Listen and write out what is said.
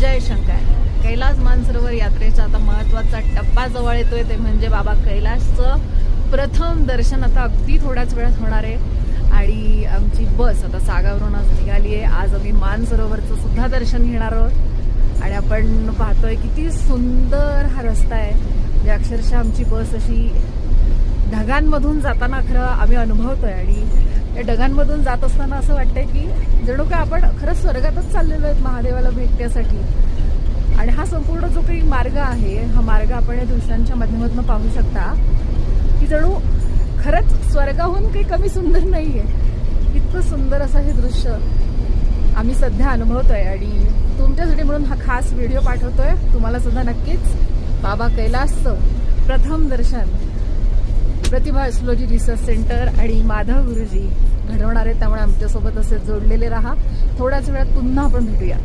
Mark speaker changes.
Speaker 1: जय शंकर. कैलास मानसरोवर यात्रेचा आता महत्त्वाचा टप्पा जवळ येतोय, ते म्हणजे बाबा कैलासचं प्रथम दर्शन आता अगदी थोड्याच वेळात होणार आहे. आणि आमची बस आता सागावरून आज निघाली आहे. आज आम्ही मानसरोवरचं सुद्धा दर्शन घेणार आहोत. आणि आपण पाहतोय किती सुंदर हा रस्ता आहे, म्हणजे अक्षरशः आमची बस अशी ढगांमधून जाताना खरं आम्ही अनुभवतोय. आणि या ढगांमधून जात असताना असं वाटतंय की जणू काय आपण खरंच स्वर्गातच चाललेलो आहेत महादेवाला भेटण्यासाठी. आणि हा संपूर्ण जो काही मार्ग आहे, हा मार्ग आपण या दृश्यांच्या माध्यमातून पाहू शकता की जणू खरंच स्वर्गाहून काही कमी सुंदर नाहीये. इतकं सुंदर असं हे दृश्य आम्ही सध्या अनुभवतोय. आणि तुमच्यासाठी म्हणून हा खास व्हिडिओ पाठवतोय. तुम्हाला सुद्धा नक्कीच बाबा कैलासचं प्रथम दर्शन प्रतिभा एस्ट्रोलॉजी रिसर्च सेंटर आणि माधव गुरुजी घडवणार आहेत. त्यामुळे आमच्यासोबत असे जोडलेले राहा. थोड्याच वेळात पुन्हा आपण भेटूया.